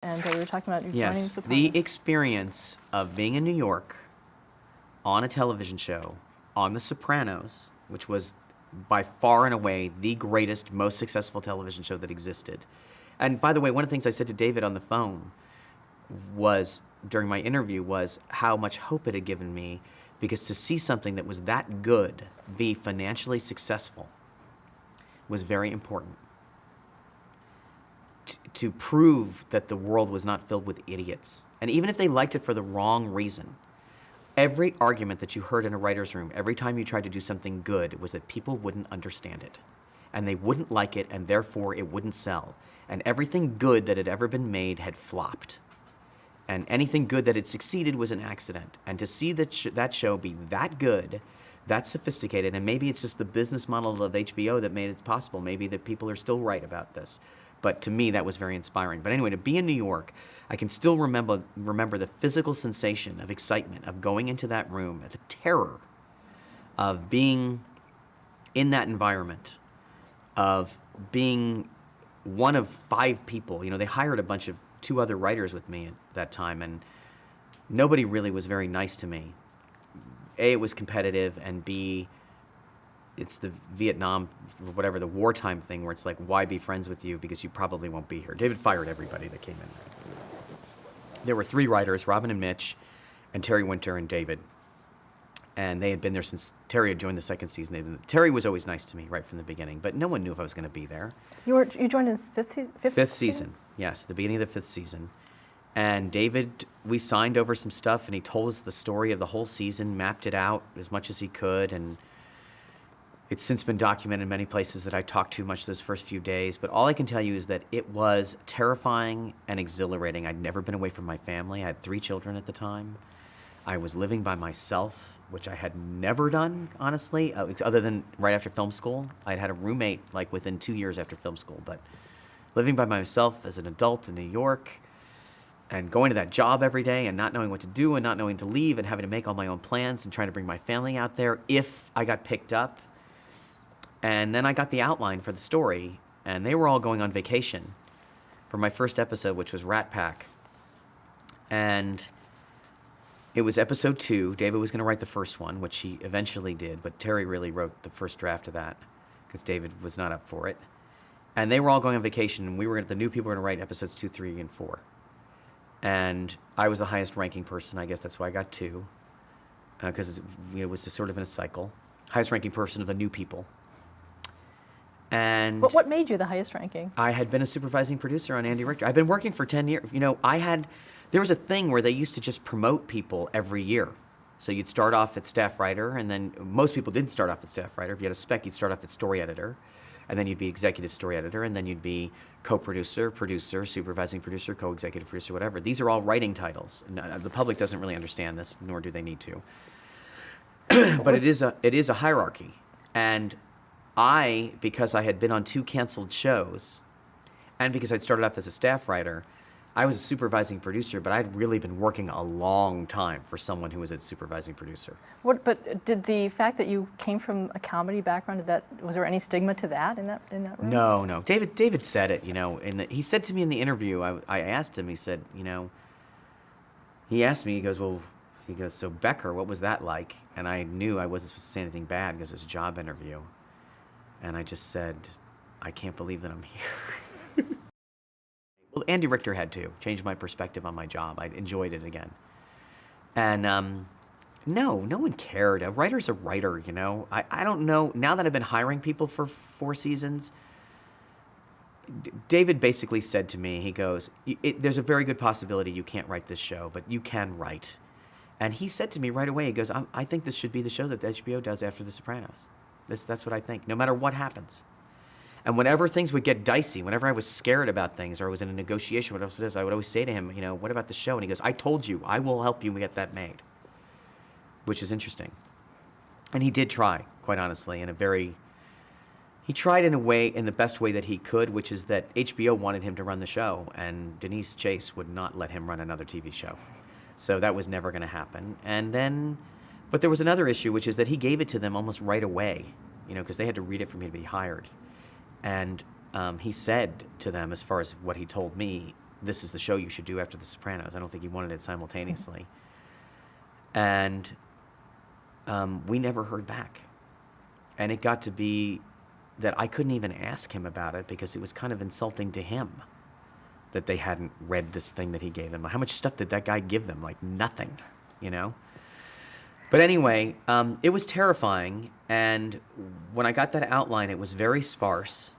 And we were talking about you joining Yes, Sopranos. the experience of being in New York on a television show on The Sopranos, which was by far and away the greatest, most successful television show that existed. And by the way, one of the things I said to David on the phone was, during my interview, was how much hope it had given me, because to see something that was that good be financially successful was very important. To prove that the world was not filled with idiots. And even if they liked it for the wrong reason, every argument that you heard in a writer's room, every time you tried to do something good, was that people wouldn't understand it. And they wouldn't like it, and therefore it wouldn't sell. And everything good that had ever been made had flopped. And anything good that had succeeded was an accident. And to see that show be that good, that sophisticated, and maybe it's just the business model of HBO that made it possible. Maybe that people are still right about this. But to me, that was very inspiring. But anyway, to be in New York, I can still remember the physical sensation of excitement, of going into that room, the terror of being in that environment, of being one of 5 people. You know, they hired a bunch of 2 other writers with me at that time, and nobody really was very nice to me. A, it was competitive, and B, it's the Vietnam, whatever, the wartime thing where it's like, why be friends with you because you probably won't be here. David fired everybody that came in. There were 3 writers, Robin and Mitch, and Terry Winter and David. And they had been there since Terry had joined the 2nd season. Terry was always nice to me right from the beginning, but no one knew if I was going to be there. You joined in 5th season, yes, the beginning of the 5th season. And David, we signed over some stuff, and he told us the story of the whole season, mapped it out as much as he could, and it's since been documented in many places that I talked too much those first few days, but all I can tell you is that it was terrifying and exhilarating. I'd never been away from my family. I had 3 children at the time. I was living by myself, which I had never done, honestly, other than right after film school. I'd had a roommate like within 2 years after film school, but living by myself as an adult in New York and going to that job every day and not knowing what to do and not knowing to leave and having to make all my own plans and trying to bring my family out there if I got picked up. And then I got the outline for the story, and they were all going on vacation for my first episode, which was Rat Pack. And it was episode 2. David was going to write the first one, which he eventually did, but Terry really wrote the first draft of that because David was not up for it. And they were all going on vacation, and the new people were going to write episodes 2, 3, and 4. And I was the highest ranking person. I guess that's why I got 2, because it was just sort of in a cycle. Highest ranking person of the new people. And what made you the highest ranking? I had been a supervising producer on Andy Richter. I've been working for 10 years. You know, there was a thing where they used to just promote people every year. So you'd start off at staff writer, and then most people didn't start off at staff writer. If you had a spec, you'd start off at story editor, and then you'd be executive story editor, and then you'd be co-producer, producer, supervising producer, co-executive producer, whatever. These are all writing titles. And, the public doesn't really understand this, nor do they need to. But it is a hierarchy. And because I had been on 2 canceled shows, and because I'd started off as a staff writer, I was a supervising producer, but I'd really been working a long time for someone who was a supervising producer. But did the fact that you came from a comedy background, was there any stigma to that in that room? No. David said it, you know, he said to me in the interview, I asked him, he said, you know, he asked me, he goes, so Becker, what was that like? And I knew I wasn't supposed to say anything bad because it was a job interview. And I just said, I can't believe that I'm here. Well, Andy Richter had to change my perspective on my job. I enjoyed it again. And no one cared. A writer's a writer, you know. I don't know. Now that I've been hiring people for 4 seasons, David basically said to me, he goes, there's a very good possibility you can't write this show, but you can write. And he said to me right away, he goes, I think this should be the show that HBO does after The Sopranos. That's what I think, no matter what happens. And whenever things would get dicey, whenever I was scared about things or I was in a negotiation, whatever it is, I would always say to him, you know, what about the show? And he goes, I told you, I will help you get that made, which is interesting. And he did try, quite honestly, he tried in the best way that he could, which is that HBO wanted him to run the show, and Denise Chase would not let him run another TV show. So that was never going to happen. But there was another issue, which is that he gave it to them almost right away, you know, because they had to read it for me to be hired. And he said to them, as far as what he told me, this is the show you should do after The Sopranos. I don't think he wanted it simultaneously. And we never heard back. And it got to be that I couldn't even ask him about it because it was kind of insulting to him that they hadn't read this thing that he gave them. How much stuff did that guy give them? Like nothing, you know? But anyway, it was terrifying. And when I got that outline, it was very sparse.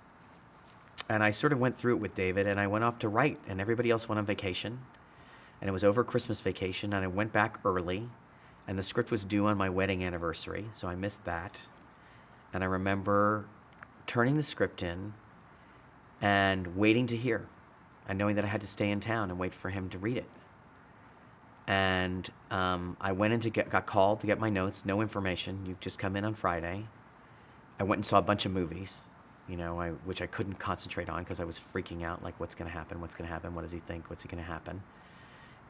And I sort of went through it with David, and I went off to write, and everybody else went on vacation. And it was over Christmas vacation, and I went back early, and the script was due on my wedding anniversary, so I missed that. And I remember turning the script in and waiting to hear, and knowing that I had to stay in town and wait for him to read it. And I went in got called to get my notes, no information. You just come in on Friday. I went and saw a bunch of movies, you know, which I couldn't concentrate on because I was freaking out, like, what's going to happen? What's going to happen? What does he think? What's going to happen?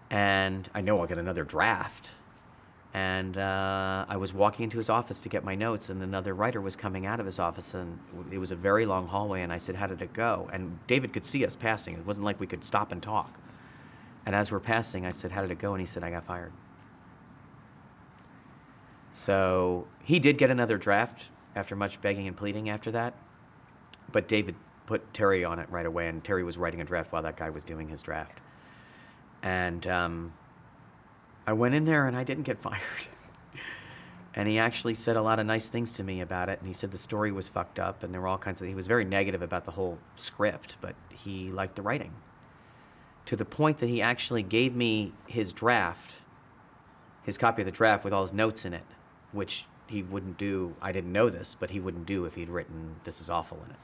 And I know I'll get another draft. And I was walking into his office to get my notes, and another writer was coming out of his office, and it was a very long hallway, and I said, how did it go? And David could see us passing. It wasn't like we could stop and talk. And as we're passing, I said, how did it go? And he said, I got fired. So he did get another draft after much begging and pleading after that. But David put Terry on it right away, and Terry was writing a draft while that guy was doing his draft. And I went in there, and I didn't get fired. And he actually said a lot of nice things to me about it, and he said the story was fucked up, and there were all kinds of... He was very negative about the whole script, but he liked the writing. To the point that he actually gave me his draft, his copy of the draft with all his notes in it, which he wouldn't do. I didn't know this, but he wouldn't do if he'd written, this is awful in it.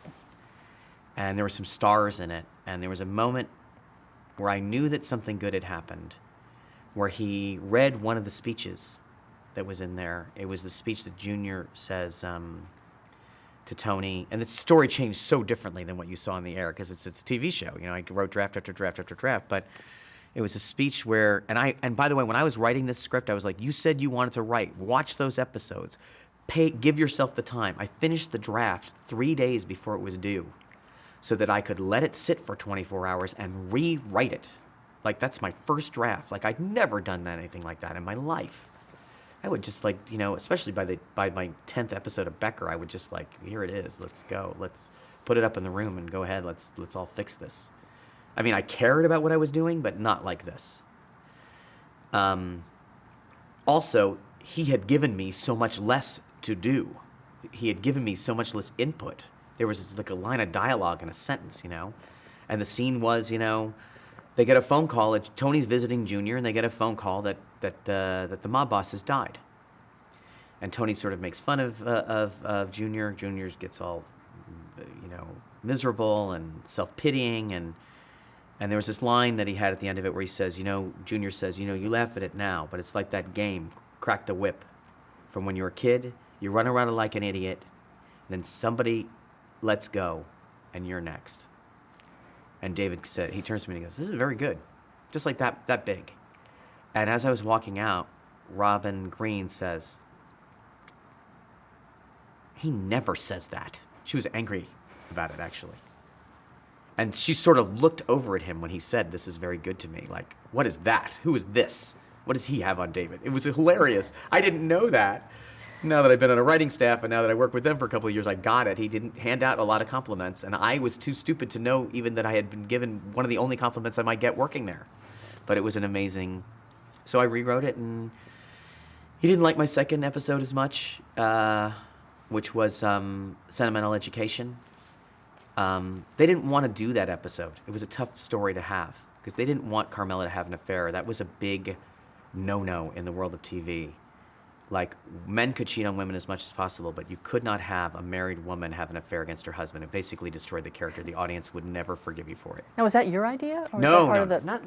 And there were some stars in it, and there was a moment where I knew that something good had happened, where he read one of the speeches that was in there. It was the speech that Junior says to Tony, and the story changed so differently than what you saw on the air because it's a TV show. You know, I wrote draft after draft after draft, but it was a speech where, and by the way, when I was writing this script, I was like, you said you wanted to write. Watch those episodes. Give yourself the time. I finished the draft 3 days before it was due so that I could let it sit for 24 hours and rewrite it. Like, that's my first draft. Like, I'd never done anything like that in my life. I would just, like, you know, especially by my 10th episode of Becker, I would just, like, here it is. Let's go. Let's put it up in the room and go ahead. Let's all fix this. I mean, I cared about what I was doing, but not like this. Also, he had given me so much less to do. He had given me so much less input. There was like a line of dialogue in a sentence, you know? And the scene was, you know, they get a phone call. Tony's visiting Junior, and they get a phone call that the mob boss has died. And Tony sort of makes fun of Junior. Junior gets all, you know, miserable and self-pitying. And there was this line that he had at the end of it where he says, you know, Junior says, you know, you laugh at it now, but it's like that game, Crack the Whip. From when you're a kid, you run around like an idiot, and then somebody lets go, and you're next. And David said, he turns to me and he goes, this is very good. Just like that big. And as I was walking out, Robin Green says, he never says that. She was angry about it, actually. And she sort of looked over at him when he said, this is very good to me. Like, what is that? Who is this? What does he have on David? It was hilarious. I didn't know that. Now that I've been on a writing staff and now that I work with them for a couple of years, I got it. He didn't hand out a lot of compliments, and I was too stupid to know even that I had been given one of the only compliments I might get working there. But it was an amazing... So I rewrote it, and he didn't like my second episode as much, which was Sentimental Education. They didn't want to do that episode. It was a tough story to have because they didn't want Carmela to have an affair. That was a big no-no in the world of TV. Like, men could cheat on women as much as possible, but you could not have a married woman have an affair against her husband. It basically destroyed the character. The audience would never forgive you for it. Now, was that your idea? Or was No, that part no, of the... not...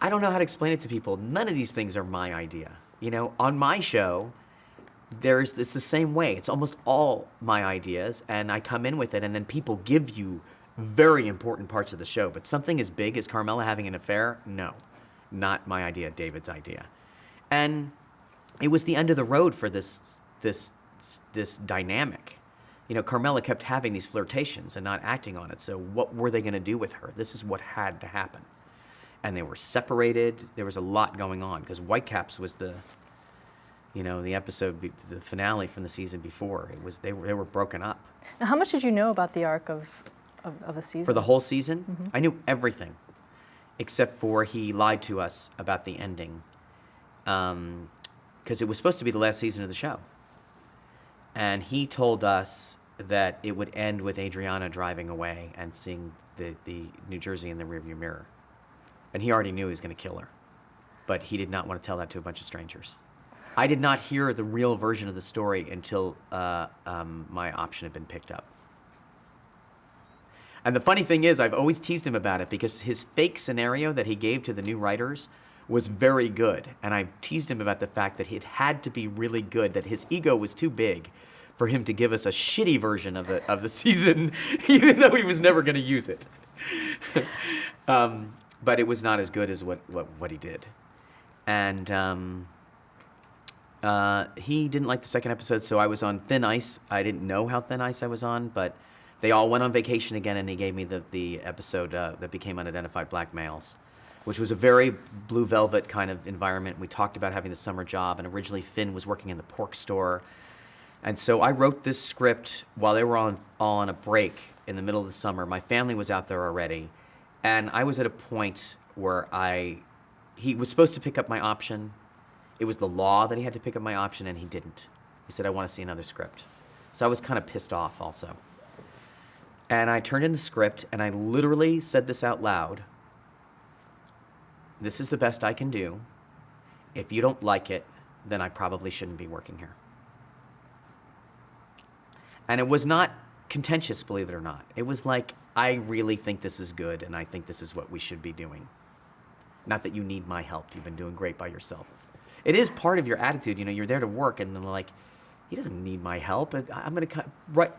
I don't know how to explain it to people. None of these things are my idea. You know, on my show, it's the same way. It's almost all my ideas, and I come in with it, and then people give you very important parts of the show. But something as big as Carmela having an affair, no, not my idea, David's idea. And it was the end of the road for this dynamic. You know, Carmela kept having these flirtations and not acting on it. So what were they going to do with her? This is what had to happen. and they were separated. There was a lot going on because Whitecaps was the episode, the finale from the season before. It was they were broken up. Now, how much did you know about the arc of the season? For the whole season, I knew everything, except for he lied to us about the ending, because it was supposed to be the last season of the show, and he told us that it would end with Adriana driving away and seeing the New Jersey in the rearview mirror, and he already knew he was going to kill her, but he did not want to tell that to a bunch of strangers. I did not hear the real version of the story until my option had been picked up. And the funny thing is, I've always teased him about it because his fake scenario that he gave to the new writers was very good. And I teased him about the fact that it had to be really good, that his ego was too big for him to give us a shitty version of the season, even though he was never going to use it. But it was not as good as what he did. And he didn't like the second episode, so I was on thin ice. I didn't know how thin ice I was on, but they all went on vacation again, and he gave me the episode that became Unidentified Black Males, which was a very Blue Velvet kind of environment. We talked about having the summer job, and originally Finn was working in the pork store. And so I wrote this script while they were all on a break in the middle of the summer. My family was out there already, and I was at a point where he was supposed to pick up my option. It was the law that he had to pick up my option, and he didn't. He said, I want to see another script. So I was kind of pissed off also. And I turned in the script, and I literally said this out loud. This is the best I can do. If you don't like it, then I probably shouldn't be working here. And it was not contentious, believe it or not. It was like, I really think this is good, and I think this is what we should be doing. Not that you need my help. You've been doing great by yourself. It is part of your attitude. You're there to work, and then like, he doesn't need my help. I'm going to right.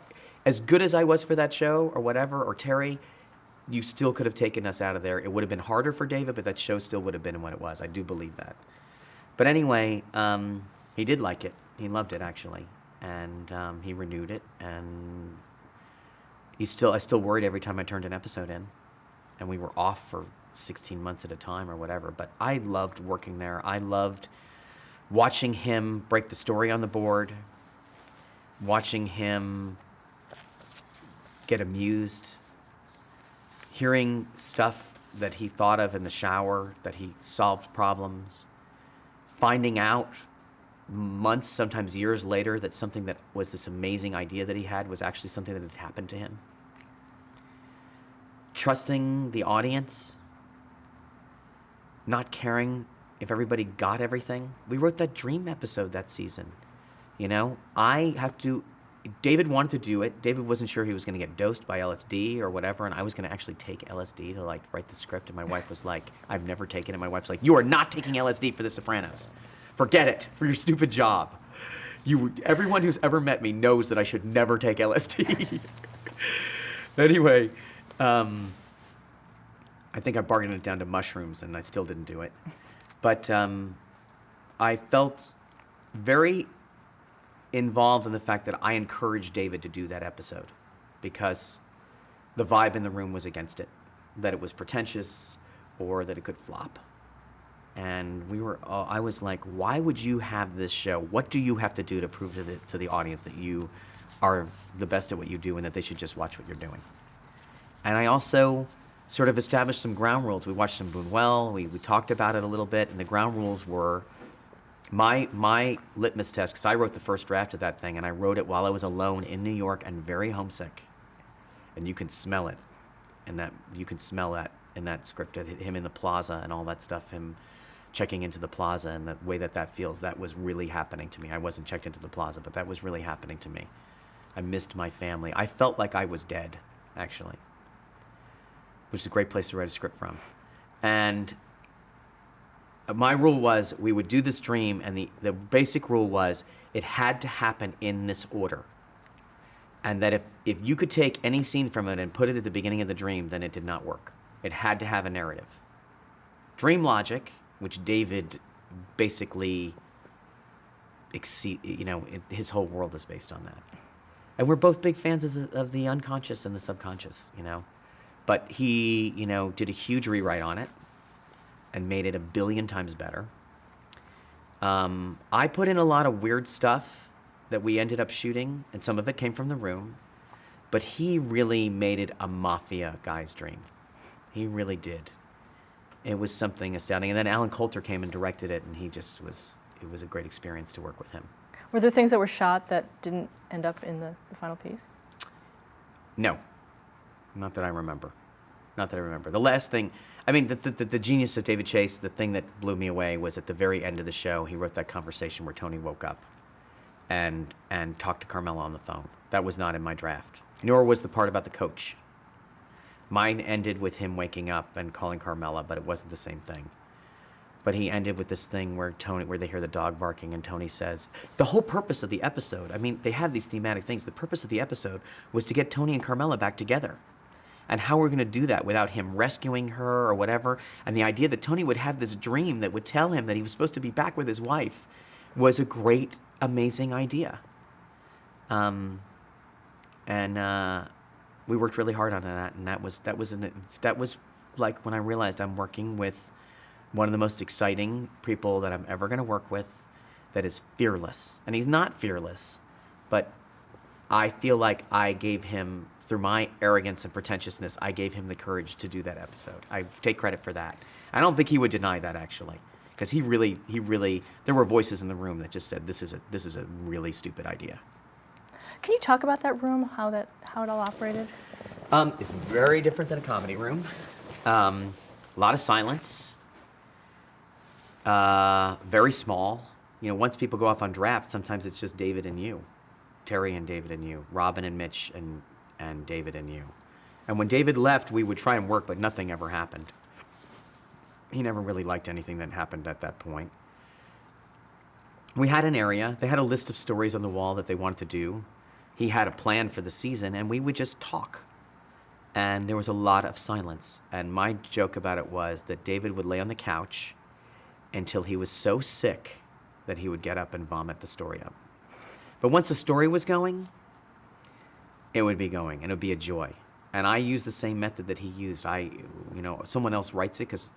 As good as I was for that show or whatever, or Terry, you still could have taken us out of there. It would have been harder for David, but that show still would have been what it was. I do believe that. But anyway, he did like it. He loved it, actually. And he renewed it. And I still worried every time I turned an episode in. And we were off for 16 months at a time or whatever. But I loved working there. I loved watching him break the story on the board, watching him get amused, hearing stuff that he thought of in the shower, that he solved problems, finding out months, sometimes years later, that something that was this amazing idea that he had was actually something that had happened to him. Trusting the audience, not caring if everybody got everything. We wrote that dream episode that season. David wanted to do it. David wasn't sure he was going to get dosed by LSD or whatever, and I was going to actually take LSD to write the script, and my wife was like, I've never taken it. My wife's like, you are not taking LSD for The Sopranos. Forget it, for your stupid job. Everyone who's ever met me knows that I should never take LSD. Anyway, I think I bargained it down to mushrooms, and I still didn't do it. But I felt very involved in the fact that I encouraged David to do that episode because the vibe in the room was against it, that it was pretentious or that it could flop. And I was like, why would you have this show? What do you have to do to prove to the audience that you are the best at what you do and that they should just watch what you're doing? And I also sort of established some ground rules. We watched some Buñuel, we talked about it a little bit, and the ground rules were my litmus test, because I wrote the first draft of that thing, and I wrote it while I was alone in New York and very homesick. And you can smell it, you can smell that in that script, him in the plaza and all that stuff, him checking into the plaza and the way that feels. That was really happening to me. I wasn't checked into the plaza, but that was really happening to me. I missed my family. I felt like I was dead, actually, which is a great place to write a script from. And my rule was we would do this dream, and the basic rule was it had to happen in this order. And that if you could take any scene from it and put it at the beginning of the dream, then it did not work. It had to have a narrative. Dream logic, which David basically his whole world is based on that. And we're both big fans of the unconscious and the subconscious, But he, did a huge rewrite on it. and made it 1,000,000,000 times better. I put in a lot of weird stuff that we ended up shooting, and some of it came from the room. But he really made it a mafia guy's dream. He really did. It was something astounding. And then Alan Coulter came and directed it, and it was a great experience to work with him. Were there things that were shot that didn't end up in the final piece? No, not that I remember. Not that I remember. The last thing, I mean, the genius of David Chase, the thing that blew me away was at the very end of the show, he wrote that conversation where Tony woke up and talked to Carmela on the phone. That was not in my draft, nor was the part about the coach. Mine ended with him waking up and calling Carmela, but it wasn't the same thing. But he ended with this thing where they hear the dog barking, and Tony says, the whole purpose of the episode, I mean, they have these thematic things. The purpose of the episode was to get Tony and Carmela back together. And how we're going to do that without him rescuing her or whatever. And the idea that Tony would have this dream that would tell him that he was supposed to be back with his wife was a great, amazing idea. We worked really hard on that, and that was like when I realized I'm working with one of the most exciting people that I'm ever going to work with, that is fearless. And he's not fearless, but I feel like I gave him, through my arrogance and pretentiousness, I gave him the courage to do that episode. I take credit for that. I don't think he would deny that, actually, because he really, there were voices in the room that just said, this is a really stupid idea. Can you talk about that room, how it all operated? It's very different than a comedy room. A lot of silence. Very small. You know, once people go off on draft, sometimes it's just David and you. Terry and David and you. Robin and Mitch and David and you. And when David left, we would try and work, but nothing ever happened. He never really liked anything that happened at that point. We had an area. They had a list of stories on the wall that they wanted to do. He had a plan for the season, and we would just talk. And there was a lot of silence. And my joke about it was that David would lay on the couch until he was so sick that he would get up and vomit the story up. But once the story was going, it would be going, and it would be a joy. And I use the same method that he used. Someone else writes it because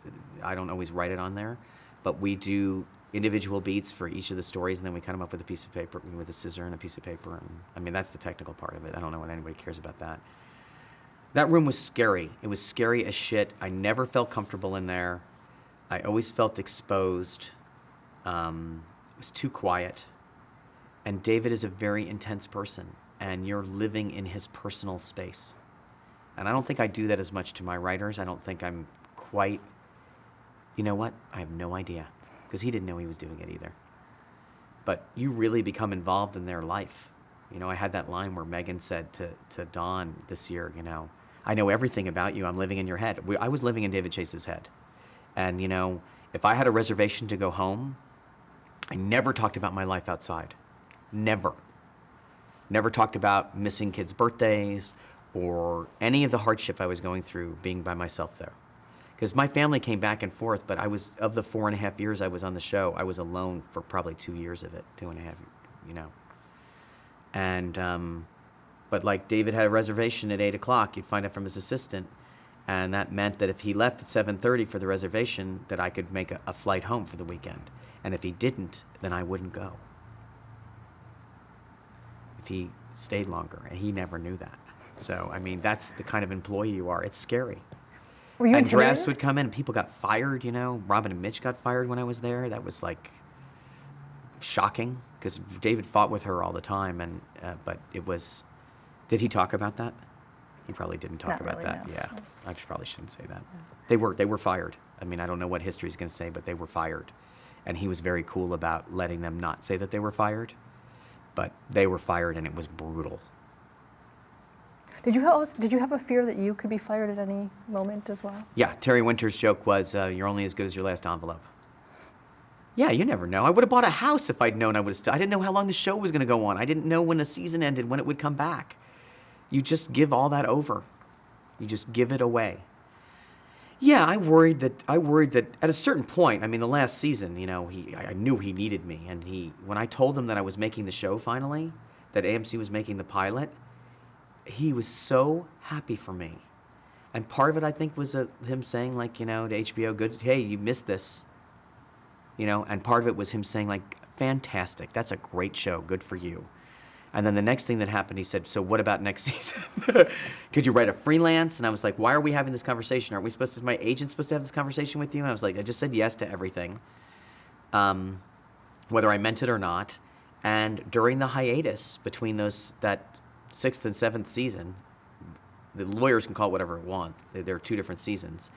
I don't always write it on there, but we do individual beats for each of the stories, and then we cut them up with a piece of paper, with a scissor and a piece of paper. And I mean, that's the technical part of it. I don't know what anybody cares about that. That room was scary. It was scary as shit. I never felt comfortable in there. I always felt exposed. It was too quiet. And David is a very intense person, and you're living in his personal space. And I don't think I do that as much to my writers. I don't think I'm quite, you know what? I have no idea, because he didn't know he was doing it either. But you really become involved in their life. You know, I had that line where Megan said to Dawn this year, I know everything about you. I'm living in your head. I was living in David Chase's head. And, if I had a reservation to go home, I never talked about my life outside. Never. Never talked about missing kids' birthdays or any of the hardship I was going through being by myself there. Because my family came back and forth, but of the 4.5 years I was on the show, I was alone for probably 2 years of it, 2.5, And, but like David had a reservation at 8 o'clock, you'd find out from his assistant. And that meant that if he left at 7:30 for the reservation, that I could make a flight home for the weekend. And if he didn't, then I wouldn't go. If he stayed longer, and he never knew that. So, I mean, that's the kind of employee you are. It's scary. Were you and intimidated? drafts would come in, and people got fired, Robin and Mitch got fired when I was there. That was, shocking, because David fought with her all the time, but it was... Did he talk about that? He probably didn't talk Not about really, that. no. Yeah, I probably shouldn't say that. They were fired. I mean, I don't know what history's going to say, but they were fired. And he was very cool about letting them not say that they were fired. But they were fired, and it was brutal. Did you have a fear that you could be fired at any moment as well? Yeah, Terry Winter's joke was, you're only as good as your last envelope. Yeah, you never know. I would have bought a house if I'd known I would have I didn't know how long the show was going to go on. I didn't know when the season ended, when it would come back. You just give all that over. You just give it away. Yeah, I worried that at a certain point, I mean, the last season, I knew he needed me. And when I told him that I was making the show finally, that AMC was making the pilot, he was so happy for me. And part of it, I think, was him saying, like, to HBO, good, hey, you missed this. And part of it was him saying, like, fantastic, that's a great show, good for you. And then the next thing that happened, he said, so what about next season? Could you write a freelance? And I was like, why are we having this conversation? Aren't we supposed to, my agent's supposed to have this conversation with you? And I was like, I just said yes to everything, whether I meant it or not. And during the hiatus between that 6th and 7th season, the lawyers can call it whatever it wants. There are 2 different seasons.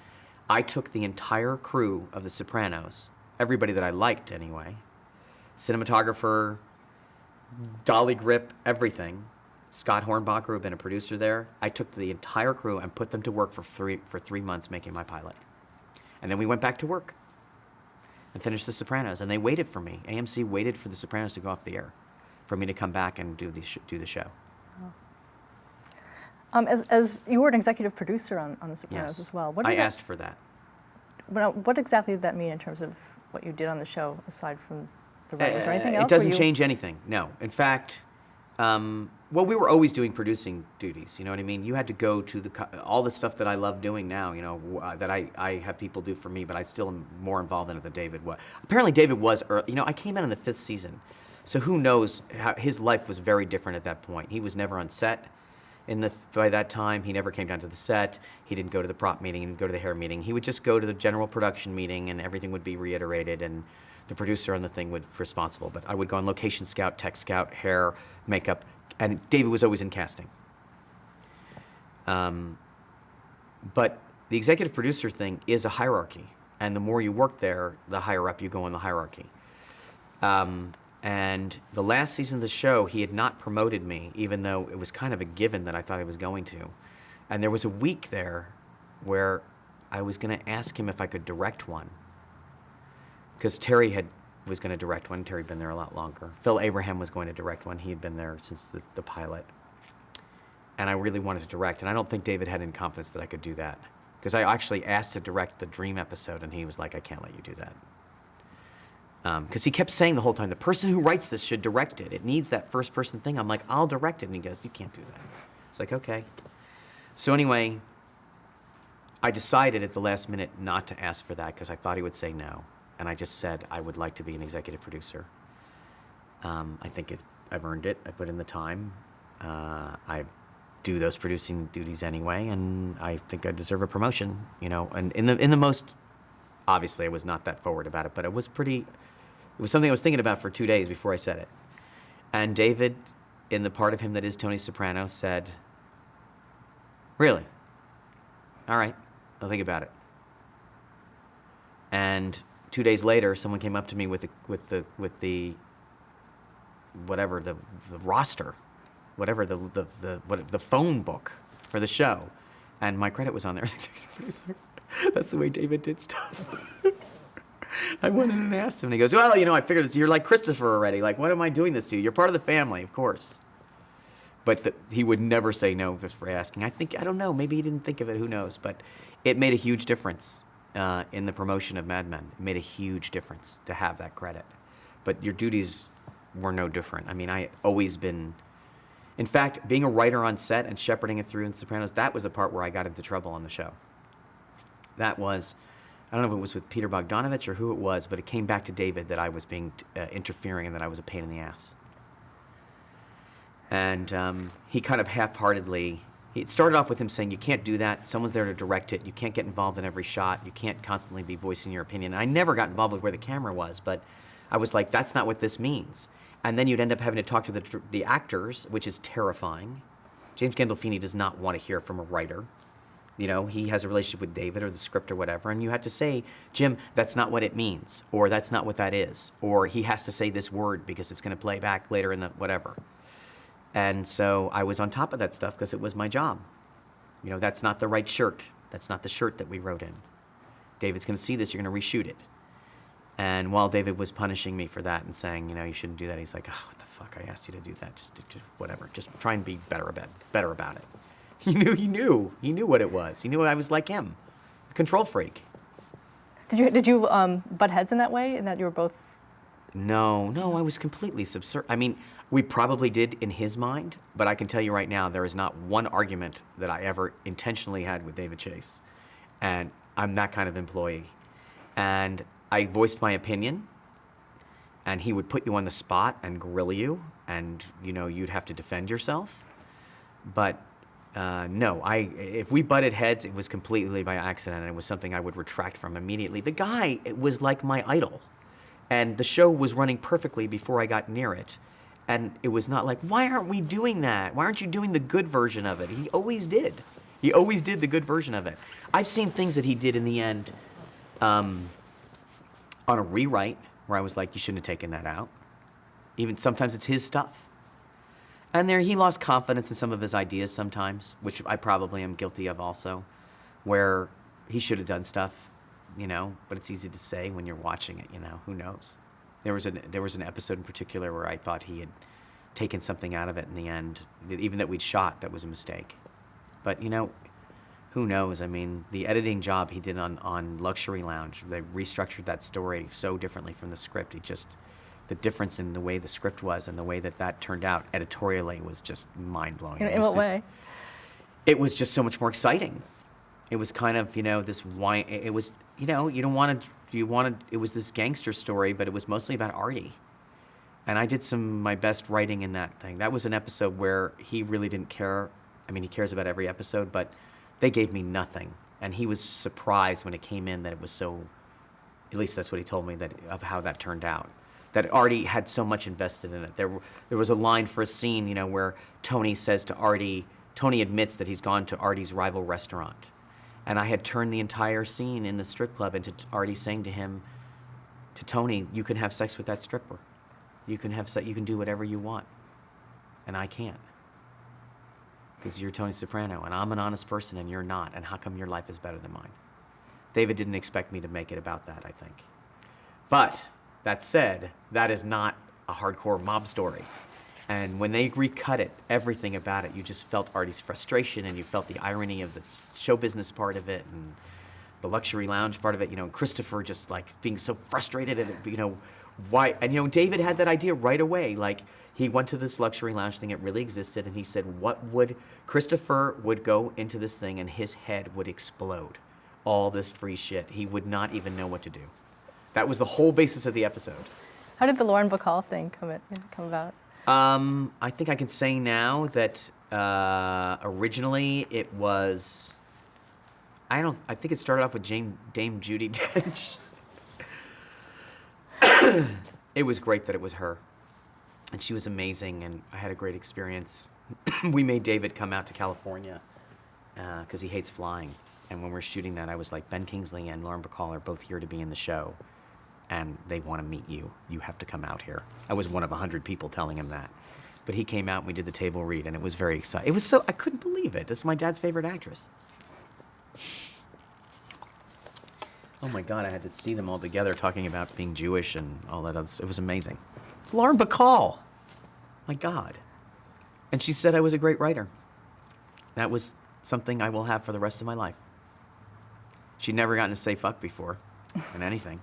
I took the entire crew of The Sopranos, everybody that I liked anyway, cinematographer, dolly grip, everything. Scott Hornbacher, who had been a producer there. I took the entire crew and put them to work for 3 months making my pilot. And then we went back to work and finished The Sopranos. And they waited for me. AMC waited for The Sopranos to go off the air for me to come back and do the show. As you were an executive producer on The Sopranos as well. I asked for that. What exactly did that mean in terms of what you did on the show, aside from the writers or anything else? It doesn't change anything, no. In fact, we were always doing producing duties, you know what I mean? You had to go to all the stuff that I love doing now, that I have people do for me, but I still am more involved in it than David was. Apparently David was, I came in the 5th season, so who knows, his life was very different at that point. He was never on set. By that time, he never came down to the set. He didn't go to the prop meeting. He didn't go to the hair meeting. He would just go to the general production meeting, and everything would be reiterated, and the producer on the thing would be responsible. But I would go on location scout, tech scout, hair, makeup, and David was always in casting. But the executive producer thing is a hierarchy, and the more you work there, the higher up you go in the hierarchy. And the last season of the show, he had not promoted me, even though it was kind of a given that I thought he was going to. And there was a week there where I was going to ask him if I could direct one. Because Terry was going to direct one. Terry had been there a lot longer. Phil Abraham was going to direct one. He had been there since the pilot. And I really wanted to direct. And I don't think David had any confidence that I could do that. Because I actually asked to direct the Dream episode, and he was like, I can't let you do that. Because he kept saying the whole time, the person who writes this should direct it. It needs that first-person thing. I'm like, I'll direct it. And he goes, you can't do that. It's like, okay. So anyway, I decided at the last minute not to ask for that because I thought he would say no. And I just said, I would like to be an executive producer. I think I've earned it. I put in the time. I do those producing duties anyway, and I think I deserve a promotion, And in the most, obviously I was not that forward about it, but it was something I was thinking about for 2 days before I said it. And David, in the part of him that is Tony Soprano, said, really? All right, I'll think about it. And 2 days later, someone came up to me with the whatever, the roster, whatever, the phone book for the show. And my credit was on there as executive producer. That's the way David did stuff. I went in and asked him, and he goes, well, I figured you're like Christopher already. Like, what am I doing this to you? You're part of the family, of course. But he would never say no just for asking. I don't know, maybe he didn't think of it, who knows. But it made a huge difference in the promotion of Mad Men. It made a huge difference to have that credit. But your duties were no different. I mean, I had always been... In fact, being a writer on set and shepherding it through in The Sopranos, that was the part where I got into trouble on the show. That was... I don't know if it was with Peter Bogdanovich or who it was, but it came back to David that I was being interfering and that I was a pain in the ass. And he kind of half-heartedly... It started off with him saying, you can't do that. Someone's there to direct it. You can't get involved in every shot. You can't constantly be voicing your opinion. And I never got involved with where the camera was, but I was like, that's not what this means. And then you'd end up having to talk to the actors, which is terrifying. James Gandolfini does not want to hear from a writer. He has a relationship with David or the script or whatever, and you have to say, Jim, that's not what it means, or that's not what that is, or he has to say this word because it's going to play back later in the whatever. And so I was on top of that stuff because it was my job. That's not the right shirt. That's not the shirt that we wrote in. David's going to see this. You're going to reshoot it. And while David was punishing me for that and saying, you shouldn't do that, he's like, oh, what the fuck? I asked you to do that. Just whatever. Just try and be better about it. He knew what it was. He knew I was like him, a control freak. Did you butt heads in that way, in that you were both No, I was completely subservient. I mean, we probably did in his mind, but I can tell you right now, there is not one argument that I ever intentionally had with David Chase. And I'm that kind of employee. And I voiced my opinion, and he would put you on the spot and grill you, and, you know, you'd have to defend yourself. But no, if we butted heads, it was completely by accident, and it was something I would retract from immediately. The guy was like my idol, and the show was running perfectly before I got near it. And it was not like, why aren't we doing that? Why aren't you doing the good version of it? He always did. He always did the good version of it. I've seen things that he did in the end on a rewrite where I was like, you shouldn't have taken that out. Even sometimes it's his stuff. And there he lost confidence in some of his ideas sometimes, which I probably am guilty of also, where he should have done stuff, you know, but it's easy to say when you're watching it, you know, who knows? There was an episode in particular where I thought he had taken something out of it in the end, even that we'd shot, that was a mistake. But, you know, who knows? I mean, the editing job he did on Luxury Lounge, they restructured that story so differently from the script. The difference in the way the script was and the way that turned out editorially was just mind-blowing. In what way? It was just so much more exciting. It was kind of, you know, this wine. It was, you know, it was this gangster story, but it was mostly about Artie. And I did my best writing in that thing. That was an episode where he really didn't care. I mean, he cares about every episode, but they gave me nothing. And he was surprised when it came in that it was so, at least that's what he told me, of how that turned out. That Artie had so much invested in it. There was a line for a scene, you know, where Tony says to Artie, Tony admits that he's gone to Artie's rival restaurant. And I had turned the entire scene in the strip club into Artie saying to Tony, you can have sex with that stripper. You can do whatever you want. And I can't. Because you're Tony Soprano, and I'm an honest person, and you're not. And how come your life is better than mine? David didn't expect me to make it about that, I think. But that said, that is not a hardcore mob story. And when they recut it, everything about it, you just felt Artie's frustration, and you felt the irony of the show business part of it, and the luxury lounge part of it. You know, Christopher just like being so frustrated at it, you know, why? And you know, David had that idea right away. Like he went to this luxury lounge thing; it really existed, and he said, Christopher would go into this thing, and his head would explode. All this free shit, he would not even know what to do. That was the whole basis of the episode. How did the Lauren Bacall thing come about? I think I can say now that originally it was. I think it started off with Dame Judi Dench. It was great that it was her, and she was amazing, and I had a great experience. We made David come out to California because he hates flying, and when we were shooting that, I was like, Ben Kingsley and Lauren Bacall are both here to be in the show. And they want to meet you. You have to come out here. I was one of 100 people telling him that. But he came out and we did the table read, and it was very exciting. It was I couldn't believe it. That's my dad's favorite actress. Oh my God, I had to see them all together talking about being Jewish and all that other stuff. It was amazing. It's Lauren Bacall. My God. And she said I was a great writer. That was something I will have for the rest of my life. She'd never gotten to say fuck before in anything.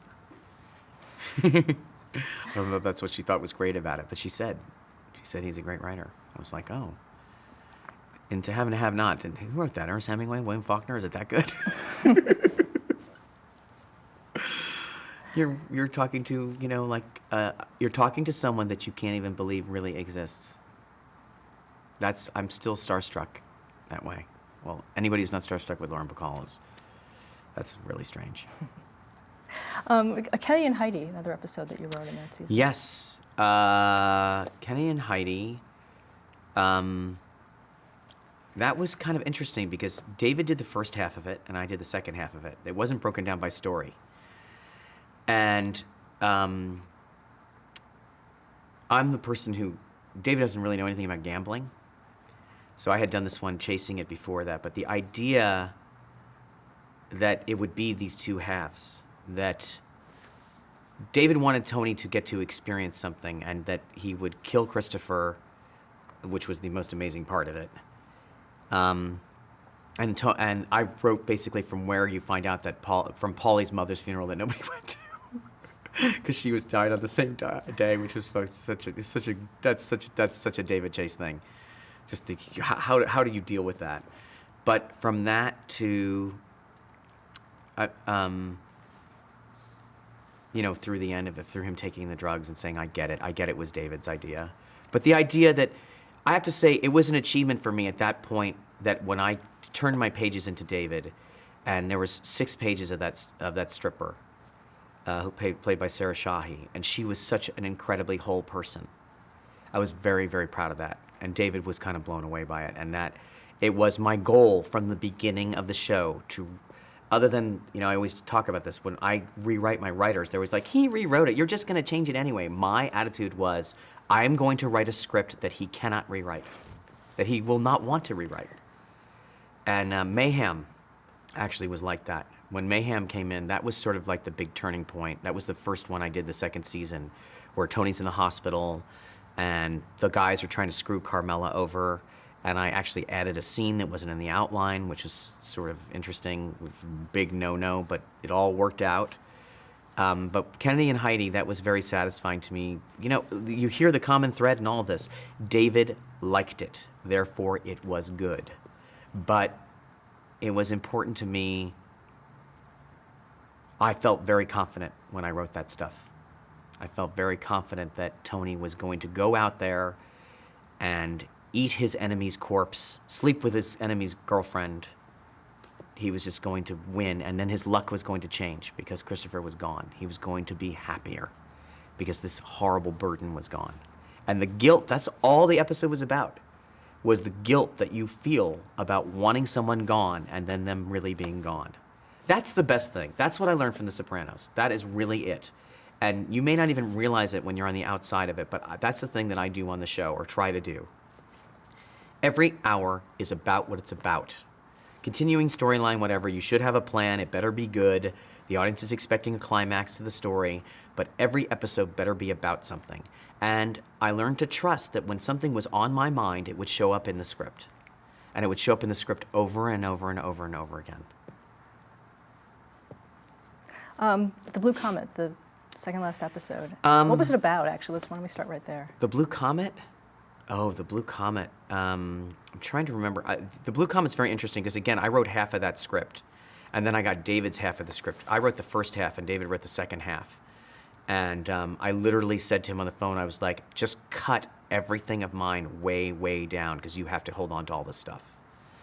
I don't know if that's what she thought was great about it, but she said he's a great writer. I was like, oh. And To Have and Have Not. And who wrote that? Ernest Hemingway, William Faulkner? Is it that good? You're talking to, you know, like you're talking to someone that you can't even believe really exists. I'm still starstruck that way. Well, anybody who's not starstruck with Lauren Bacall that's really strange. Kenny and Heidi, another episode that you wrote in that season. Yes. Kenny and Heidi, that was kind of interesting because David did the first half of it and I did the second half of it. It wasn't broken down by story. And I'm the person who, David doesn't really know anything about gambling. So I had done this one chasing it before that. But the idea that it would be these two halves, that David wanted Tony to get to experience something and that he would kill Christopher, which was the most amazing part of it. And I wrote basically from where you find out that from Paulie's mother's funeral that nobody went to. because she was died on the same day, which was that's such a David Chase thing. Just the, how do you deal with that? But from that to, through the end of it, through him taking the drugs and saying, I get it was David's idea. But the idea that, I have to say, it was an achievement for me at that point that when I turned my pages into David, and there was 6 pages of that stripper, who played by Sarah Shahi, and she was such an incredibly whole person. I was very, very proud of that, and David was kind of blown away by it, and that it was my goal from the beginning of the show to, other than, I always talk about this, when I rewrite my writers, there was like, he rewrote it, you're just going to change it anyway. My attitude was, I'm going to write a script that he cannot rewrite, that he will not want to rewrite. And Mayhem actually was like that. When Mayhem came in, that was sort of like the big turning point. That was the first one I did the second season, where Tony's in the hospital and the guys are trying to screw Carmela over. And I actually added a scene that wasn't in the outline, which was sort of interesting, big no-no, but it all worked out. But Kennedy and Heidi, that was very satisfying to me. You hear the common thread in all of this. David liked it, therefore it was good. But it was important to me. I felt very confident when I wrote that stuff. I felt very confident that Tony was going to go out there and eat his enemy's corpse, sleep with his enemy's girlfriend. He was just going to win, and then his luck was going to change because Christopher was gone. He was going to be happier because this horrible burden was gone. And the guilt, that's all the episode was about, was the guilt that you feel about wanting someone gone and then them really being gone. That's the best thing. That's what I learned from The Sopranos. That is really it. And you may not even realize it when you're on the outside of it, but that's the thing that I do on the show, or try to do. Every hour is about what it's about. Continuing storyline, whatever, you should have a plan. It better be good. The audience is expecting a climax to the story, but every episode better be about something. And I learned to trust that when something was on my mind, it would show up in the script. And it would show up in the script over and over and over and over again. The Blue Comet, the second last episode. What was it about, actually? Why don't we start right there? The Blue Comet? Oh, the Blue Comet. I'm trying to remember. The Blue Comet's very interesting because, again, I wrote half of that script, and then I got David's half of the script. I wrote the first half, and David wrote the second half. And I literally said to him on the phone, I was like, just cut everything of mine way, way down because you have to hold on to all this stuff.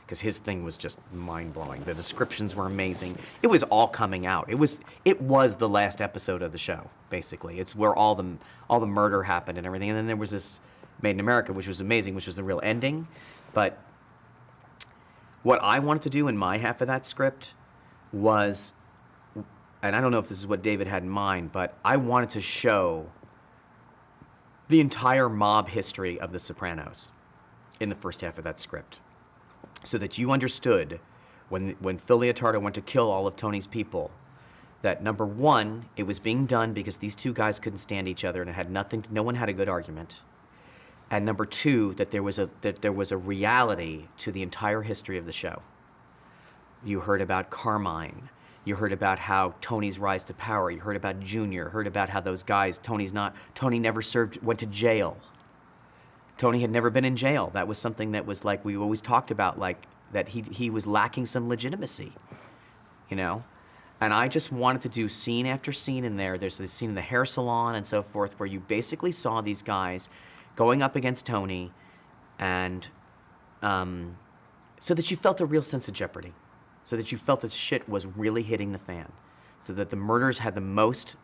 Because his thing was just mind-blowing. The descriptions were amazing. It was all coming out. It was the last episode of the show, basically. It's where all the murder happened and everything. And then there was this Made in America, which was amazing, which was the real ending. But what I wanted to do in my half of that script was, and I don't know if this is what David had in mind, but I wanted to show the entire mob history of The Sopranos in the first half of that script, so that you understood when Phil Leotardo went to kill all of Tony's people, that number one, it was being done because these two guys couldn't stand each other and it had no one had a good argument. And number two, that there was a reality to the entire history of the show. You heard about Carmine. You heard about how Tony's rise to power. You heard about Junior. Heard about how those guys, Tony never went to jail. Tony had never been in jail. That was something that was like, we always talked about, like, that he was lacking some legitimacy, And I just wanted to do scene after scene in there. There's this scene in the hair salon and so forth where you basically saw these guys going up against Tony, and so that you felt a real sense of jeopardy, so that you felt that shit was really hitting the fan, so that the murders had the most,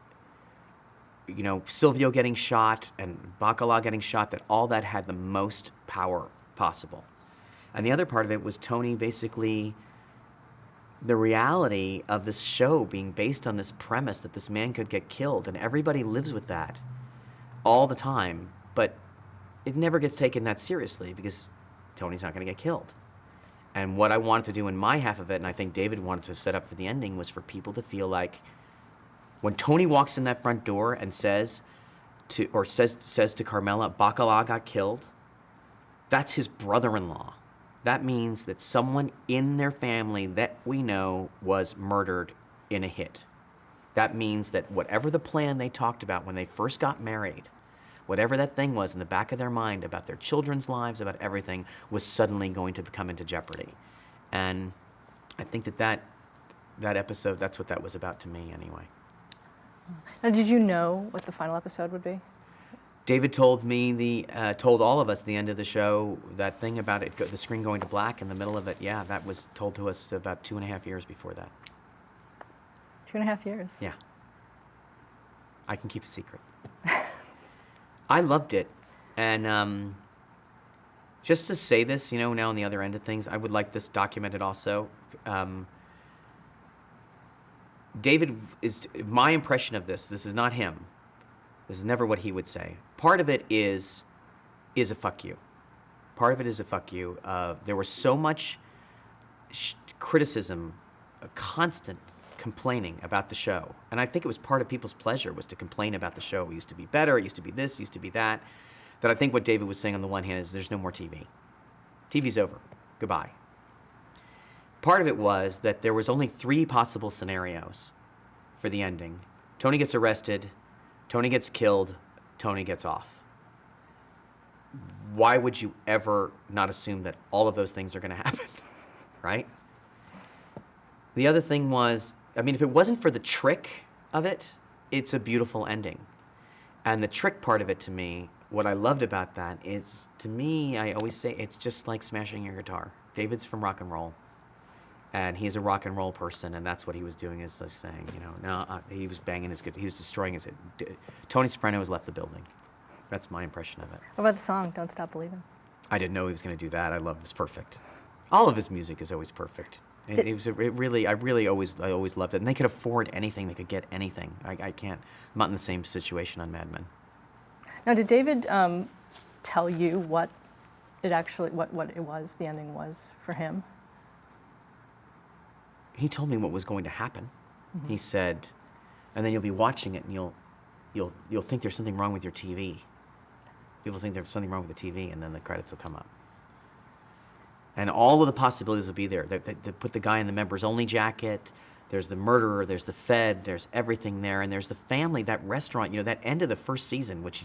Silvio getting shot and Bacala getting shot, that all that had the most power possible. And the other part of it was Tony basically, the reality of this show being based on this premise that this man could get killed, and everybody lives with that all the time, but it never gets taken that seriously because Tony's not going to get killed. And what I wanted to do in my half of it, and I think David wanted to set up for the ending, was for people to feel like when Tony walks in that front door and says to Carmela, Bacala got killed, that's his brother-in-law. That means that someone in their family that we know was murdered in a hit. that means that whatever the plan they talked about when they first got married, whatever that thing was in the back of their mind about their children's lives, about everything, was suddenly going to come into jeopardy. And I think that episode, that's what that was about to me anyway. Now, did you know what the final episode would be? David told told all of us the end of the show, that thing about the screen going to black in the middle of it. Yeah, that was told to us about 2.5 years before that. 2.5 years? Yeah. I can keep a secret. I loved it. And just to say this, now on the other end of things, I would like this documented also. David is, my impression of this is not him. This is never what he would say. Part of it is a fuck you. Part of it is a fuck you. There was so much criticism, a constant complaining about the show. And I think it was part of people's pleasure was to complain about the show. It used to be better, it used to be this, it used to be that. That I think what David was saying on the one hand is there's no more TV. TV's over. Goodbye. Part of it was that there was only 3 possible scenarios for the ending. Tony gets arrested, Tony gets killed, Tony gets off. Why would you ever not assume that all of those things are going to happen, right? The other thing was, if it wasn't for the trick of it, it's a beautiful ending. And the trick part of it to me, what I loved about that is, to me, I always say it's just like smashing your guitar. David's from rock and roll. And he's a rock and roll person, and that's what he was doing, is like saying, he was banging his guitar, he was destroying his. Tony Soprano has left the building. That's my impression of it. What about the song, Don't Stop Believing? I didn't know he was going to do that. I love it. It's perfect. All of his music is always perfect. I always loved it. And they could afford anything. They could get anything. I can't. I'm not in the same situation on Mad Men. Now, did David tell you what it was, the ending was for him? He told me what was going to happen. Mm-hmm. He said, and then you'll be watching it and you'll think there's something wrong with your TV. People think there's something wrong with the TV, and then the credits will come up. And all of the possibilities will be there. They put the guy in the members only jacket. There's the murderer. There's the Fed. There's everything there. And there's the family, that restaurant, that end of the first season, which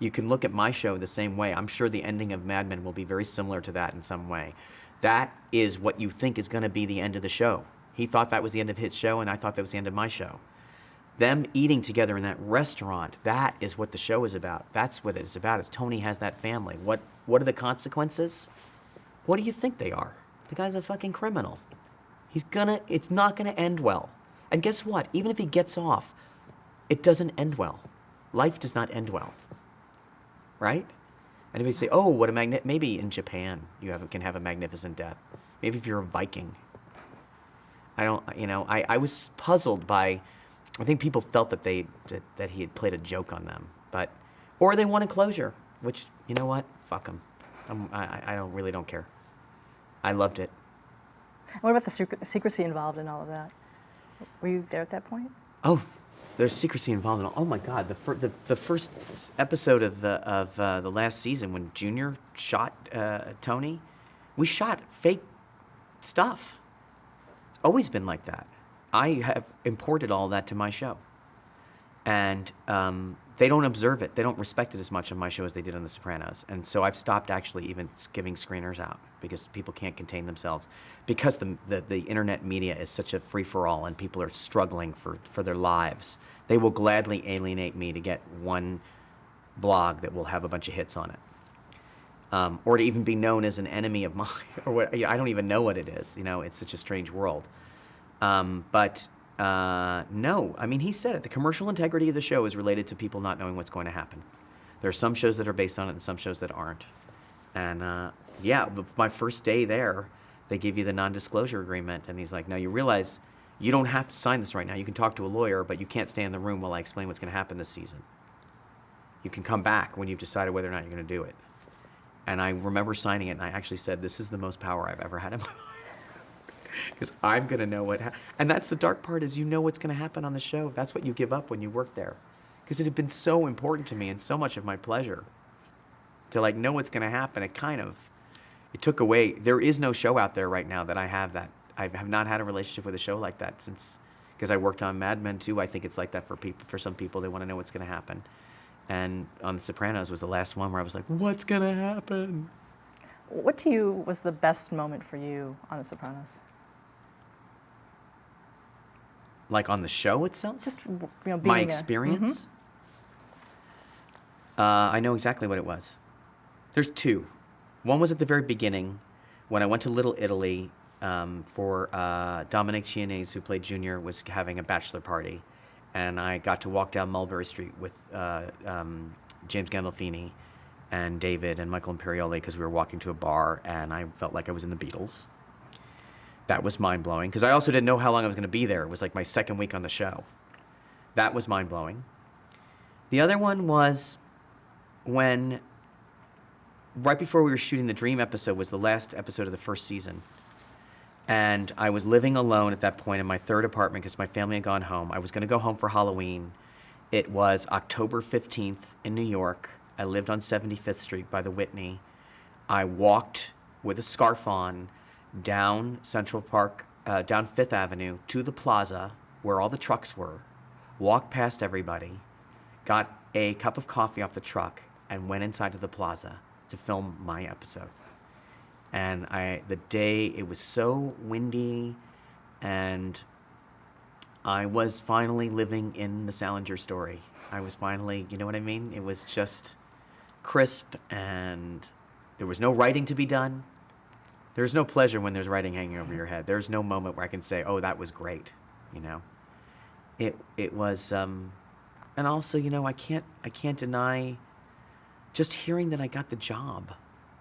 you can look at my show the same way. I'm sure the ending of Mad Men will be very similar to that in some way. That is what you think is going to be the end of the show. He thought that was the end of his show, and I thought that was the end of my show. Them eating together in that restaurant, that is what the show is about. That's what it's about, is Tony has that family. What are the consequences? What do you think they are? The guy's a fucking criminal. It's not gonna end well. And guess what? Even if he gets off, it doesn't end well. Life does not end well. Right? Anybody say, oh, what a maybe in Japan can have a magnificent death. Maybe if you're a Viking. I was puzzled by, I think people felt that that he had played a joke on them, or they wanted closure, which, you know what? Fuck them. I really don't care. I loved it. What about the secrecy involved in all of that? Were you there at that point? Oh, there's secrecy involved in all. Oh my God, the first episode of the last season when Junior shot Tony, we shot fake stuff. It's always been like that. I have imported all that to my show, and they don't observe it. They don't respect it as much on my show as they did on The Sopranos. And so I've stopped actually even giving screeners out because people can't contain themselves. Because the internet media is such a free-for-all and people are struggling for their lives, they will gladly alienate me to get one blog that will have a bunch of hits on it. Or to even be known as an enemy of mine. Or what, I don't even know what it is. It's such a strange world. No, he said it. The commercial integrity of the show is related to people not knowing what's going to happen. There are some shows that are based on it and some shows that aren't. And my first day there, they give you the non-disclosure agreement. And he's like, no, you realize you don't have to sign this right now. You can talk to a lawyer, but you can't stay in the room while I explain what's going to happen this season. You can come back when you've decided whether or not you're going to do it. And I remember signing it, and I actually said, this is the most power I've ever had in my life. Because I'm going to know what happens. And that's the dark part, is you know what's going to happen on the show. That's what you give up when you work there. Because it had been so important to me and so much of my pleasure to know what's going to happen. It took away. There is no show out there right now that I have that. I have not had a relationship with a show like that since, because I worked on Mad Men too. I think it's like that for people. For some people, they want to know what's going to happen. And on The Sopranos was the last one where I was like, what's going to happen? What to you was the best moment for you on The Sopranos? Like on the show itself? Just, you know, being My a- experience? I know exactly what it was. There's two. One was at the very beginning when I went to Little Italy for Dominic Chianese, who played Junior, was having a bachelor party. And I got to walk down Mulberry Street with James Gandolfini and David and Michael Imperioli because we were walking to a bar, and I felt like I was in the Beatles. That was mind-blowing because I also didn't know how long I was going to be there. It was like my second week on the show. That was mind-blowing. The other one was when, right before we were shooting the Dream episode, was the last episode of the first season. And I was living alone at that point in my third apartment because my family had gone home. I was going to go home for Halloween. It was October 15th in New York. I lived on 75th Street by the Whitney. I walked with a scarf on down Central Park, down Fifth Avenue to the plaza where all the trucks were, walked past everybody, got a cup of coffee off the truck, and went inside to the plaza to film my episode. And the day, it was so windy, and I was finally living in the Salinger story. I was finally, you know what I mean? It was just crisp, and there was no writing to be done. There's no pleasure when there's writing hanging over your head. There's no moment where I can say, oh, that was great, you know? It was, and also, you know, I can't deny, just hearing that I got the job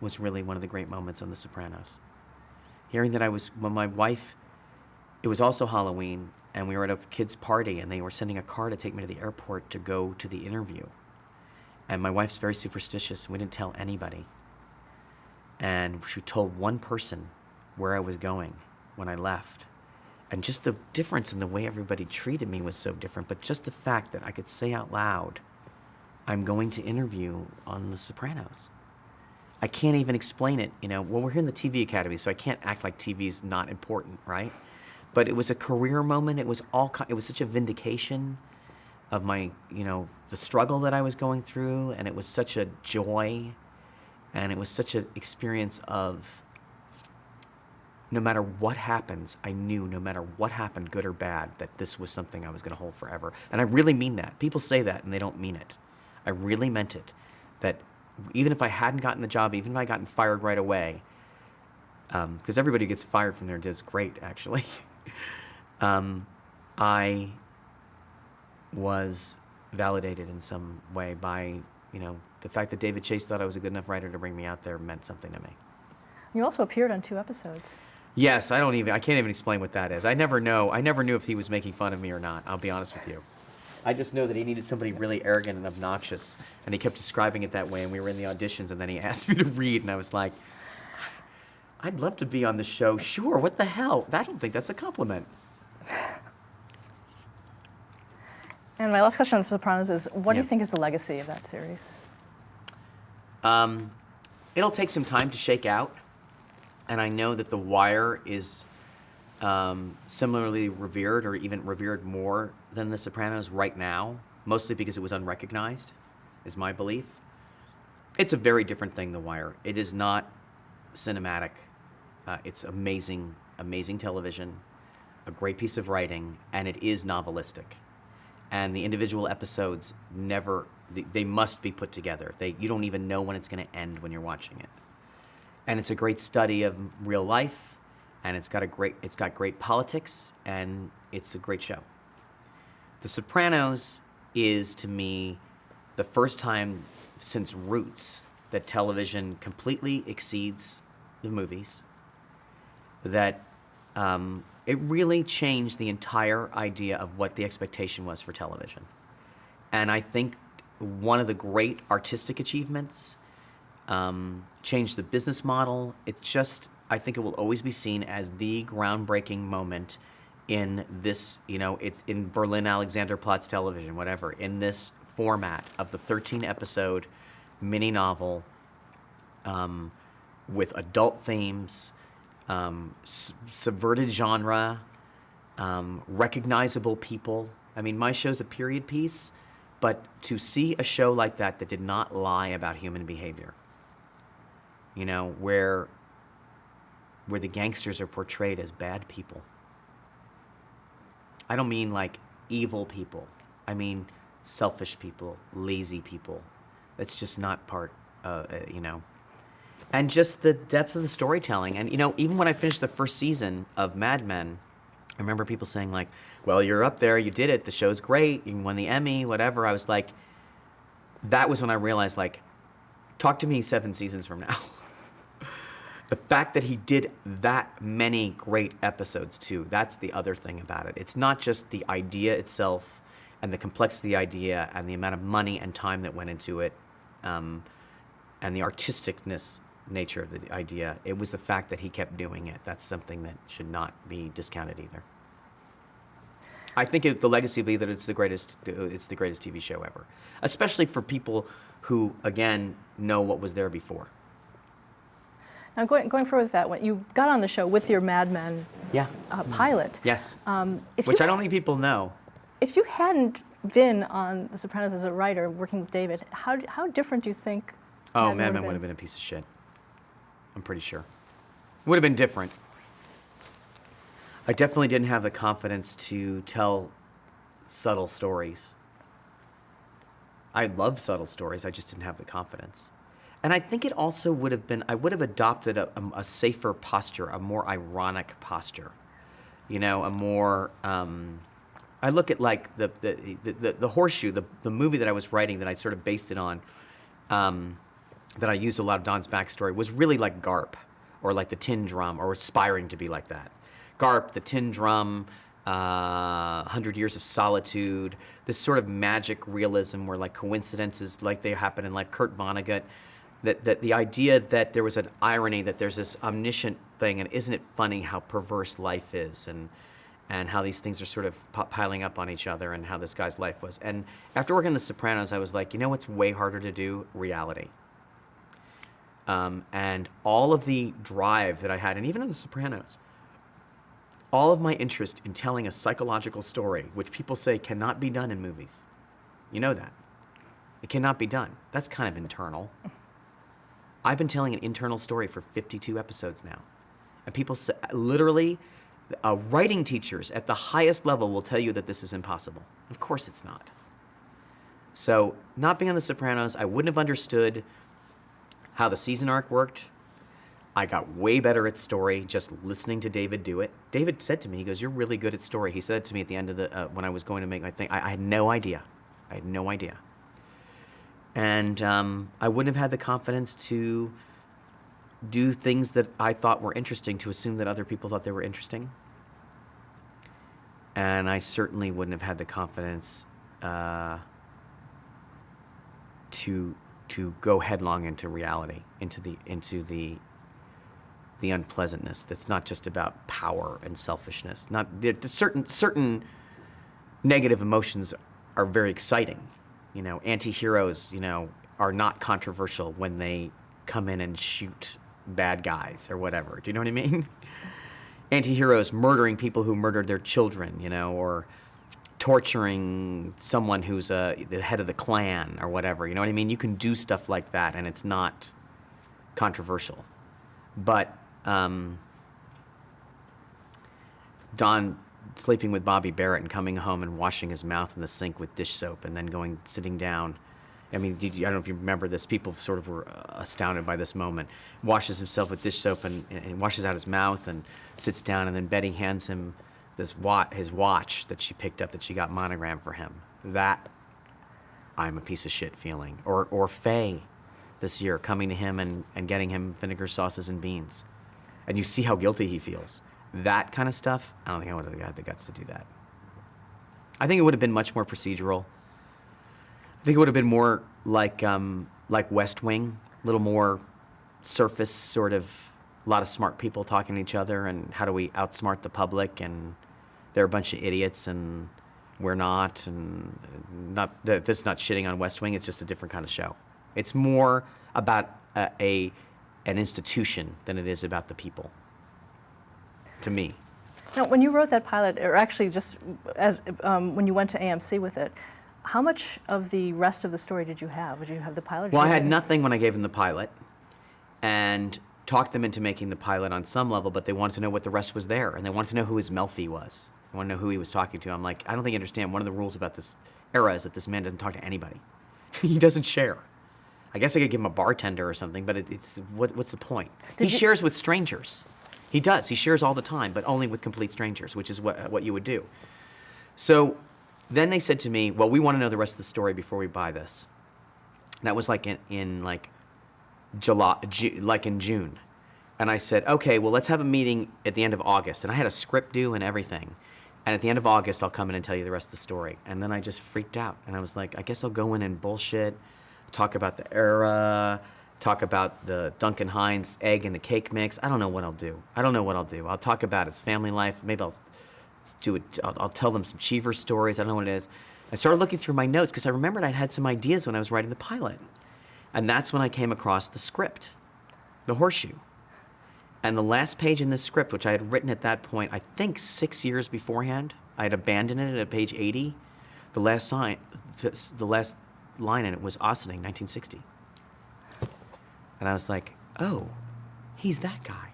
was really one of the great moments on The Sopranos. Hearing that when my wife, it was also Halloween, and we were at a kid's party, and they were sending a car to take me to the airport to go to the interview. And my wife's very superstitious, and we didn't tell anybody. And she told one person where I was going when I left. And just the difference in the way everybody treated me was so different. But just the fact that I could say out loud, I'm going to interview on The Sopranos. I can't even explain it, you know. Well, we're here in the TV Academy, so I can't act like TV's not important, right? But it was a career moment. It was such a vindication of my, you know, the struggle that I was going through, and it was such a joy, and it was such an experience of no matter what happens, I knew no matter what happened, good or bad, that this was something I was going to hold forever. And I really mean that. People say that, and they don't mean it. I really meant it. That even if I hadn't gotten the job, even if I had gotten fired right away, because everybody gets fired from there does great, actually. I was validated in some way by, you know, the fact that David Chase thought I was a good enough writer to bring me out there meant something to me. You also appeared on 2 episodes. Yes, I can't even explain what that is. I never knew if he was making fun of me or not, I'll be honest with you. I just know that he needed somebody really arrogant and obnoxious, and he kept describing it that way, and we were in the auditions, and then he asked me to read, and I was like, I'd love to be on the show. Sure, what the hell? I don't think that's a compliment. And my last question on The Sopranos is, what do Yeah. you think is the legacy of that series? It'll take some time to shake out, and I know that The Wire is similarly revered, or even revered more than The Sopranos right now, mostly because it was unrecognized, is my belief. It's a very different thing, The Wire. It is not cinematic. It's amazing, amazing television, a great piece of writing, and it is novelistic. And the individual episodes they must be put together. You don't even know when it's going to end when you're watching it. And it's a great study of real life, and it's got great politics, and it's a great show. The Sopranos is, to me, the first time since Roots that television completely exceeds the movies, that it really changed the entire idea of what the expectation was for television. And I think one of the great artistic achievements, changed the business model. I think it will always be seen as the groundbreaking moment in this, you know, it's in Berlin Alexanderplatz television, whatever, in this format of the 13-episode mini novel with adult themes, subverted genre, recognizable people. I mean, my show's a period piece, but to see a show like that that did not lie about human behavior, you know, where the gangsters are portrayed as bad people. I don't mean like evil people. I mean selfish people, lazy people. That's just not part, you know. And just the depth of the storytelling. And, you know, even when I finished the first season of Mad Men, I remember people saying like, well, you're up there, you did it, the show's great, you won the Emmy, whatever. I was like, that was when I realized, like, talk to me 7 seasons from now. The fact that he did that many great episodes too, that's the other thing about it. It's not just the idea itself and the complexity of the idea and the amount of money and time that went into it, and the artisticness nature of the idea. It was the fact that he kept doing it. That's something that should not be discounted either. I think the legacy will be that it's the greatest TV show ever, especially for people who, again, know what was there before. Now, going forward with that, when you got on the show with your Mad Men pilot, yes, which I don't think people know. If you hadn't been on The Sopranos as a writer working with David, how different do you think? Oh, Mad Men would have been a piece of shit. I'm pretty sure. Would have been different. I definitely didn't have the confidence to tell subtle stories. I love subtle stories. I just didn't have the confidence. And I think it also would have been, I would have adopted a safer posture, a more ironic posture. You know, a more, I look at like the Horseshoe, the movie that I was writing that I sort of based it on, that I used a lot of Don's backstory, was really like Garp, or like the Tin Drum, or aspiring to be like that. Garp, the Tin Drum, 100 Years of Solitude, this sort of magic realism where like coincidences like they happen in like Kurt Vonnegut, that the idea that there was an irony, that there's this omniscient thing, and isn't it funny how perverse life is, and how these things are sort of piling up on each other, and how this guy's life was. And after working on The Sopranos, I was like, you know what's way harder to do? Reality. And all of the drive that I had, and even in The Sopranos, all of my interest in telling a psychological story, which people say cannot be done in movies. You know that. It cannot be done. That's kind of internal. I've been telling an internal story for 52 episodes now. And people say, literally, writing teachers at the highest level will tell you that this is impossible. Of course it's not. So, not being on The Sopranos, I wouldn't have understood how the season arc worked. I got way better at story just listening to David do it. David said to me, he goes, you're really good at story. He said it to me at the end of the, when I was going to make my thing. I had no idea. I had no idea. And I wouldn't have had the confidence to do things that I thought were interesting, to assume that other people thought they were interesting. And I certainly wouldn't have had the confidence to go headlong into reality, into the unpleasantness that's not just about power and selfishness. Not certain negative emotions are very exciting. You know, anti-heroes, you know, are not controversial when they come in and shoot bad guys or whatever. Do you know what I mean? Anti-heroes murdering people who murdered their children, you know, or torturing someone who's the head of the clan or whatever. You know what I mean? You can do stuff like that and it's not controversial. But Don sleeping with Bobby Barrett and coming home and washing his mouth in the sink with dish soap and then sitting down. I mean, I don't know if you remember this. People sort of were astounded by this moment. Washes himself with dish soap and washes out his mouth and sits down, and then Betty hands him his watch that she picked up that she got monogrammed for him. That I'm a piece of shit feeling. Or Faye this year coming to him and getting him vinegar sauces and beans. And you see how guilty he feels. That kind of stuff, I don't think I would have had the guts to do that. I think it would have been much more procedural. I think it would have been more like West Wing, a little more surface sort of, a lot of smart people talking to each other, and how do we outsmart the public, and they're a bunch of idiots and we're not, and this is not shitting on West Wing, it's just a different kind of show. It's more about an institution than it is about the people, to me. Now, when you wrote that pilot, or actually just as when you went to AMC with it, how much of the rest of the story did you have? Did you have the pilot? Well, I had nothing when I gave them the pilot, and talked them into making the pilot on some level, but they wanted to know what the rest was there, and they wanted to know who his Melfi was. They wanted to know who he was talking to. I'm like, I don't think you understand. One of the rules about this era is that this man doesn't talk to anybody. He doesn't share. I guess I could give him a bartender or something, but what's the point? He shares with strangers. He does. He shares all the time, but only with complete strangers, which is what you would do. So then they said to me, well, we want to know the rest of the story before we buy this. That was like in July, like in June. And I said, okay, well, let's have a meeting at the end of August. And I had a script due and everything. And at the end of August, I'll come in and tell you the rest of the story. And then I just freaked out. And I was like, I guess I'll go in and bullshit, talk about the era, talk about the Duncan Hines egg and the cake mix. I don't know what I'll do. I'll talk about his family life. Maybe I'll do it. I'll tell them some Cheever stories. I don't know what it is. I started looking through my notes because I remembered I'd had some ideas when I was writing the pilot. And that's when I came across the script, The Horseshoe. And the last page in this script, which I had written at that point, I think 6 years beforehand, I had abandoned it at page 80. The last line in it was Ossining, 1960. And I was like, oh, he's that guy.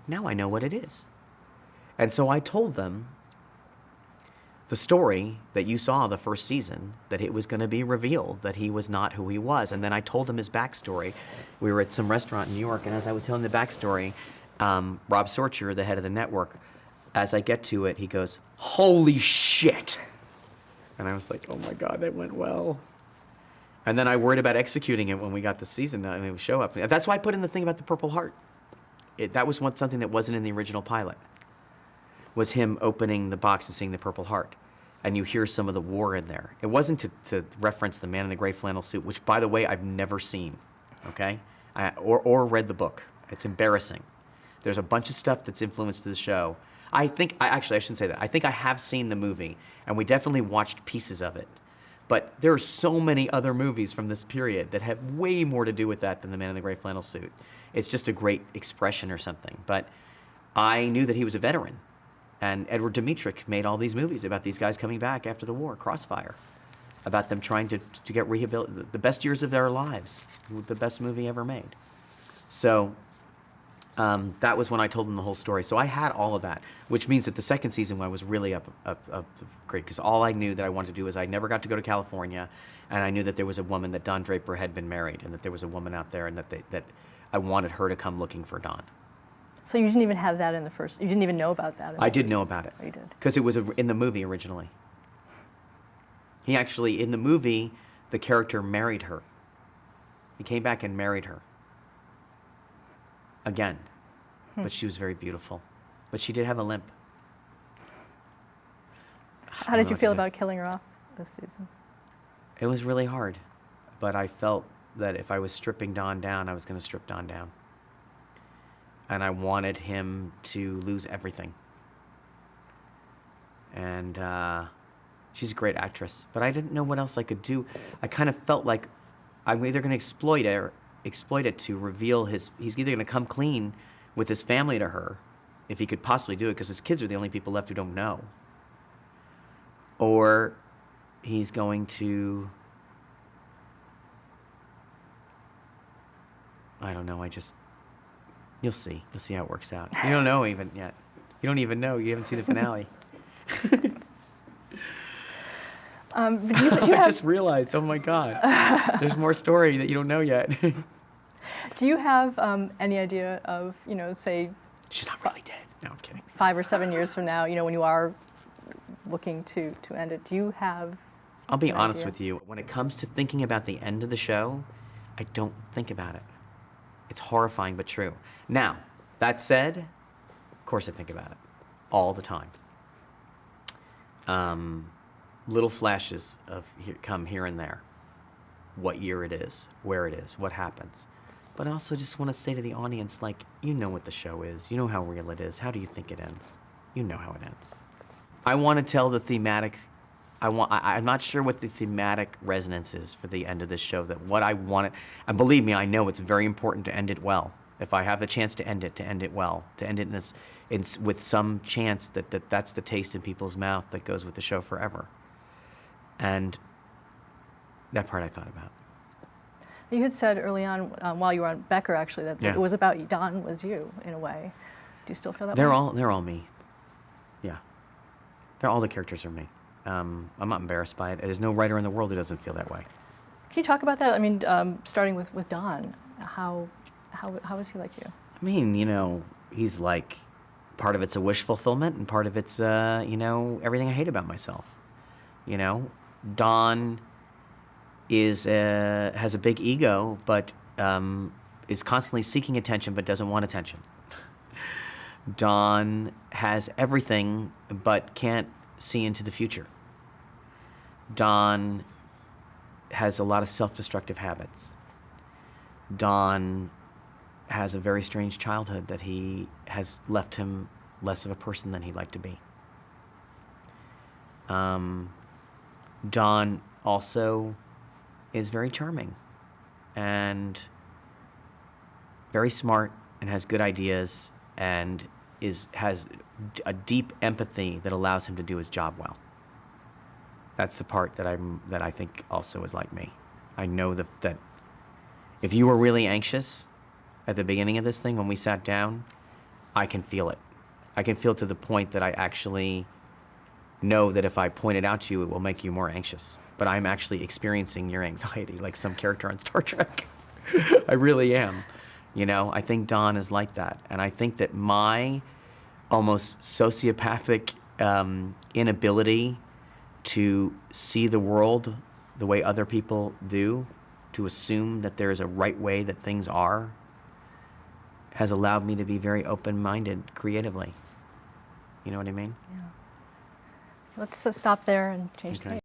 Now I know what it is. And so I told them the story that you saw the first season, that it was going to be revealed that he was not who he was. And then I told him his backstory. We were at some restaurant in New York, and as I was telling the backstory, Rob Sorcher, the head of the network, as I get to it, he goes, holy shit. And I was like, oh my God, that went well. And then I worried about executing it when we got the season, show up. That's why I put in the thing about the Purple Heart. That was something that wasn't in the original pilot, was him opening the box and seeing the Purple Heart. And you hear some of the war in there. It wasn't to reference the man in the gray flannel suit, which, by the way, I've never seen, okay? Or read the book. It's embarrassing. There's a bunch of stuff that's influenced the show. I shouldn't say that. I think I have seen the movie, and we definitely watched pieces of it. But there are so many other movies from this period that have way more to do with that than the man in the gray flannel suit. It's just a great expression or something. But I knew that he was a veteran. And Edward Dmytryk made all these movies about these guys coming back after the war, Crossfire, about them trying to get rehabilitated, the best years of their lives, the best movie ever made. So that was when I told them the whole story. So I had all of that, which means that the second season I was really up great, because all I knew that I wanted to do is I never got to go to California, and I knew that there was a woman, that Don Draper had been married, and that there was a woman out there, and that I wanted her to come looking for Don. So you didn't even have that in the first, you didn't even know about that? I did know about it. Oh, you did? Because it was in the movie originally. He actually, in the movie, the character married her. He came back and married her. Again. But she was very beautiful. But she did have a limp. How did you feel about killing her off this season? It was really hard. But I felt that if I was stripping Don down, I was going to strip Don down. And I wanted him to lose everything. And she's a great actress, but I didn't know what else I could do. I kind of felt like I'm either going to exploit it to reveal he's either going to come clean with his family to her, if he could possibly do it, because his kids are the only people left who don't know, or he's going to, I don't know, you'll see how it works out. You don't know even yet. You don't even know. You haven't seen the finale. I just realized, oh my God, there's more story that you don't know yet. Do you have any idea of, say... She's not really dead. No, I'm kidding. 5 or 7 years from now, when you are looking to end it, do you have... I'll be honest with you. When it comes to thinking about the end of the show, I don't think about it. It's horrifying, but true. Now, that said, of course I think about it all the time. Little flashes come here and there. What year it is, where it is, what happens. But I also just want to say to the audience, you know what the show is. You know how real it is. How do you think it ends? You know how it ends. I want to tell the thematic... I'm not sure what the thematic resonance is for the end of this show, that what I wanted... And believe me, I know it's very important to end it well. If I have a chance to end it well, to end it with some chance that's the taste in people's mouth that goes with the show forever. And that part I thought about. You had said early on, while you were on Becker, actually, that Yeah. it was about Don was you, in a way. Do you still feel that They're way? all me. Yeah. All the characters are me. I'm not embarrassed by it. There's no writer in the world who doesn't feel that way. Can you talk about that? I mean, starting with Don, how is he like you? I mean, he's like, part of it's a wish fulfillment and part of it's, everything I hate about myself. Don has a big ego, but is constantly seeking attention but doesn't want attention. Don has everything but can't see into the future. Don has a lot of self-destructive habits. Don has a very strange childhood that he has left him less of a person than he'd like to be. Don also is very charming and very smart and has good ideas and has a deep empathy that allows him to do his job well. That's the part that I think also is like me. I know that if you were really anxious at the beginning of this thing when we sat down, I can feel it. I can feel to the point that I actually know that if I point it out to you, it will make you more anxious. But I'm actually experiencing your anxiety like some character on Star Trek. I really am. I think Don is like that. And I think that my almost sociopathic inability to see the world the way other people do, to assume that there is a right way that things are, has allowed me to be very open-minded creatively. You know what I mean? Yeah. Let's stop there and change Okay. tape.